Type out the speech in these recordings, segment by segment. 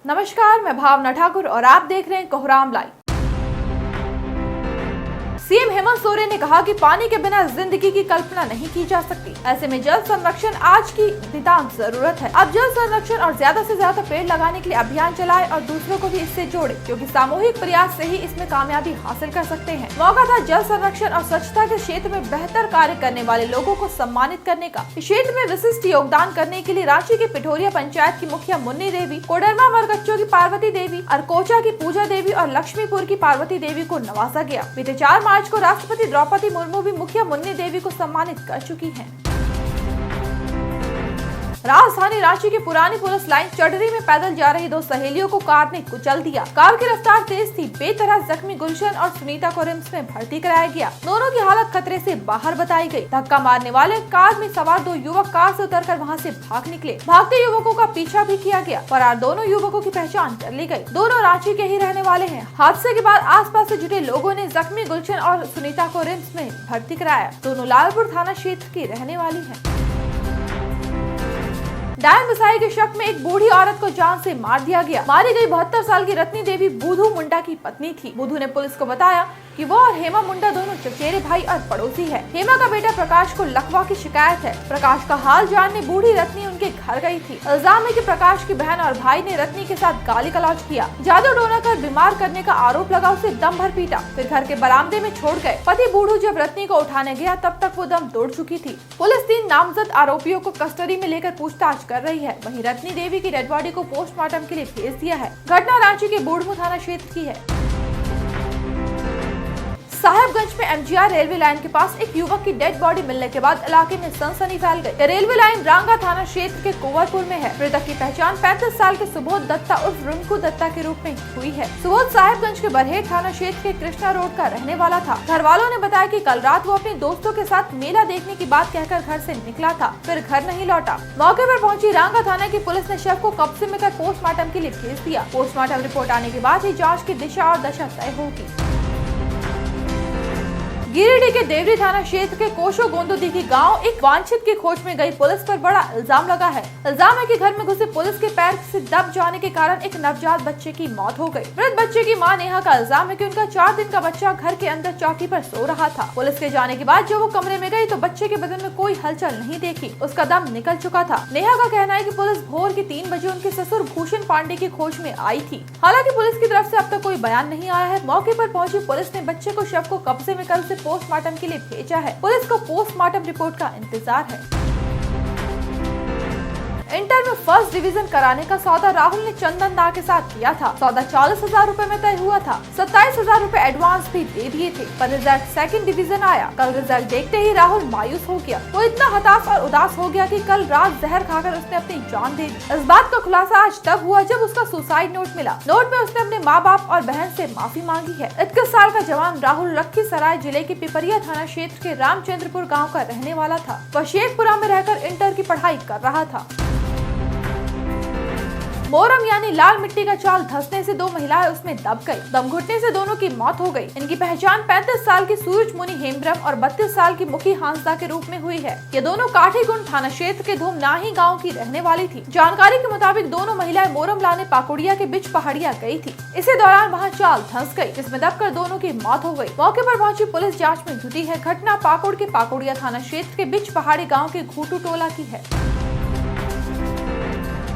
नमस्कार, मैं भावना ठाकुर और आप देख रहे हैं कोहराम लाइव। सीएम हेमंत सोरेन ने कहा कि पानी के बिना जिंदगी की कल्पना नहीं की जा सकती। ऐसे में जल संरक्षण आज की नितांत जरूरत है। अब जल संरक्षण और ज्यादा से ज्यादा पेड़ लगाने के लिए अभियान चलाएं और दूसरों को भी इससे जोड़े, क्योंकि सामूहिक प्रयास से ही इसमें कामयाबी हासिल कर सकते हैं। मौका था जल संरक्षण और स्वच्छता के क्षेत्र में बेहतर कार्य करने वाले लोगों को सम्मानित करने का। इस क्षेत्र में विशिष्ट योगदान करने के लिए रांची के पिठोरिया पंचायत की मुखिया मुन्नी देवी, कोडरमा मरकच्चो की पार्वती देवी, अरकोचा की पूजा देवी और लक्ष्मीपुर की पार्वती देवी को नवाजा गया। बीते 4 मार्च को राष्ट्रपति द्रौपदी मुर्मू भी मुखिया मुन्नी देवी को सम्मानित कर चुकी हैं। राजधानी रांची के पुरानी पुलिस लाइन चढ़री में पैदल जा रही 2 सहेलियों को कार ने कुचल दिया। कार की रफ्तार तेज थी। बेतरह जख्मी गुलशन और सुनीता को रिम्स में भर्ती कराया गया। दोनों की हालत खतरे से बाहर बताई गई। धक्का मारने वाले कार में सवार 2 युवक कार से उतरकर वहां से भाग निकले। भागते युवकों का पीछा भी किया गया। फरार दोनों युवकों की पहचान कर ली गई। दोनों रांची के ही रहने वाले हैं। हादसे के बाद आसपास से जुटे लोगों ने जख्मी गुलशन और सुनीता को रिम्स में भर्ती कराया। दोनों लालपुर थाना क्षेत्र की रहने वाली है। डायन बसाई के शक में एक बूढ़ी औरत को जान से मार दिया गया। मारी गई 72 साल की रत्नी देवी बुधू मुंडा की पत्नी थी। बुधू ने पुलिस को बताया कि वो और हेमा मुंडा दोनों चचेरे भाई और पड़ोसी है। हेमा का बेटा प्रकाश को लकवा की शिकायत है। प्रकाश का हाल जानने बूढ़ी रत्नी उनके घर गई थी। इल्जाम है कि प्रकाश की बहन और भाई ने रत्नी के साथ गाली गलौज किया, जादू टोना कर बीमार करने का आरोप लगा, उसे दम भर पीटा, फिर घर के बरामदे में छोड़ गए। पति बूढ़ू जब रत्नी को उठाने गया तब तक वो दम तोड़ चुकी थी। पुलिस 3 नामजद आरोपियों को कस्टडी में लेकर पूछताछ कर रही है। वहीं रत्नी देवी की डेड बॉडी को पोस्टमार्टम के लिए भेज दिया है। घटना रांची के बूढ़मू थाना क्षेत्र की है। साहेबगंज में एमजीआर रेलवे लाइन के पास एक युवक की डेड बॉडी मिलने के बाद इलाके में सनसनी फैल गई। रेलवे लाइन रांगा थाना क्षेत्र के कुंवरपुर में है। मृतक की पहचान 35 साल के सुबोध दत्ता उर्फ रिंकू दत्ता के रूप में हुई है। सुबोध साहेबगंज के बरहेट थाना क्षेत्र के कृष्णा रोड का रहने वाला था। घर वालों ने बताया कि कल रात वो अपने दोस्तों के साथ मेला देखने की बात कहकर घर से निकला था, फिर घर नहीं लौटा। मौके पर पहुंची रांगा थाना की पुलिस ने शव को कब्जे में कर पोस्टमार्टम के लिए भेज दिया। पोस्टमार्टम रिपोर्ट आने के बाद ही जाँच की दिशा और दशा तय होगी। गिरिडीह के देवरी थाना क्षेत्र के कोशो गोंदोदीघी गांव एक वांछित की खोज में गई पुलिस पर बड़ा इल्जाम लगा है। इल्जाम है कि घर में घुसे पुलिस के पैर से दब जाने के कारण एक नवजात बच्चे की मौत हो गई। मृत बच्चे की मां नेहा का इल्जाम है कि उनका 4 दिन का बच्चा घर के अंदर चौकी पर सो रहा था। पुलिस के जाने के बाद जब वो कमरे में गई तो बच्चे के बदन में कोई हलचल नहीं देखी, उसका दम निकल चुका था। नेहा का कहना है कि पुलिस भोर के 3 बजे उनके ससुर भूषण पांडे की खोज में आई थी। हालांकि पुलिस की तरफ से अब तक कोई बयान नहीं आया है। मौके पर पहुंची पुलिस ने बच्चे को शव को कब्जे में कर उसे पोस्टमार्टम के लिए भेजा है। पुलिस को पोस्टमार्टम रिपोर्ट का इंतजार है। इंटर में फर्स्ट डिवीजन कराने का सौदा राहुल ने चंदन दा के साथ किया था। सौदा 40,000 रूपए में तय हुआ था। 27,000 रूपए एडवांस भी दे दिए थे, पर रिजल्ट सेकंड डिवीजन आया। कल रिजल्ट देखते ही राहुल मायूस हो गया। वो इतना हताश और उदास हो गया कि कल रात जहर खाकर उसने अपनी जान दे दी। इस बात का खुलासा आज तब हुआ जब उसका सुसाइड नोट मिला। नोट में उसने अपने माँ बाप और बहन से माफी मांगी है। 21 साल का जवान राहुल लखीसराय जिले के पिपरिया थाना क्षेत्र के रामचंद्रपुर गाँव का रहने वाला था। वह शेखपुरा में रहकर इंटर की पढ़ाई कर रहा था। मोरम यानी लाल मिट्टी का चाल धंसने से 2 महिलाएं उसमें दब गई। दम घुटने से दोनों की मौत हो गई। इनकी पहचान 35 साल की सूरज मुनि हेमब्रम और 32 साल की मुखी हांसदा के रूप में हुई है। ये दोनों काठीगुंड थाना क्षेत्र के धूमनाही गांव की रहने वाली थी। जानकारी के मुताबिक दोनों महिलाएं मोरम लाने पाकुड़िया के बीच पहाड़िया गई थी। इसी दौरान वहां चाल धंस गई, जिसमें दबकर दोनों की मौत हो गई। मौके पर पहुंची पुलिस जाँच में जुटी है। घटना पाकुड़ के पाकुड़िया थाना क्षेत्र के बीच पहाड़ी गाँव के घूटू टोला की है।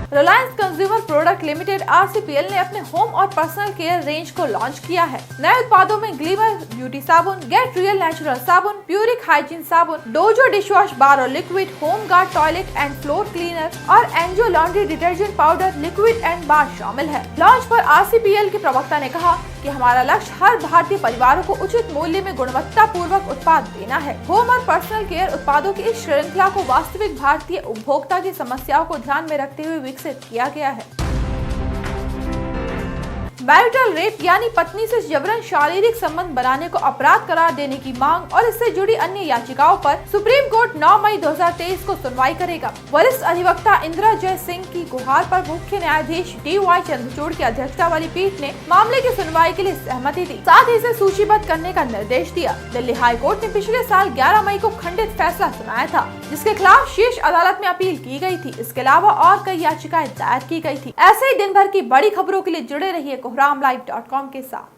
Reliance consumer product limited RCPL ने अपने होम और पर्सनल केयर रेंज को लॉन्च किया है। नए उत्पादों में ग्लीमर ब्यूटी साबुन, गेट रियल नेचुरल साबुन, प्यूरिक हाइजीन साबुन, डोजो डिशवॉश बार और liquid, home guard toilet and floor cleaner और Enzo laundry detergent powder, liquid and bar शामिल है। लॉन्च पर RCPL के प्रवक्ता ने कहा कि हमारा लक्ष्य हर भारतीय परिवारों को उचित मूल्य में गुणवत्ता पूर्वक उत्पाद देना है। होम और पर्सनल केयर उत्पादों की इस श्रृंखला को वास्तविक भारतीय उपभोक्ता की समस्याओं को ध्यान में रखते हुए विकसित किया गया है। मैरिटल रेप यानी पत्नी से जबरन शारीरिक संबंध बनाने को अपराध करार देने की मांग और इससे जुड़ी अन्य याचिकाओं पर सुप्रीम कोर्ट 9 मई 2023 को सुनवाई करेगा। वरिष्ठ अधिवक्ता इंदिरा जय सिंह की गुहार पर मुख्य न्यायाधीश DY चंद्रचूड़ की अध्यक्षता वाली पीठ ने मामले की सुनवाई के लिए सहमति दी, साथ ही इसे सूचीबद्ध करने का निर्देश दिया। दिल्ली हाई कोर्ट ने पिछले साल 11 मई को खंडित फैसला सुनाया था, जिसके खिलाफ शीर्ष अदालत में अपील की गई थी। इसके अलावा और कई याचिकाएं दायर की गई थी। ऐसे ही दिन भर की बड़ी खबरों के लिए जुड़े रहिए कोहरामलाइव.com के साथ।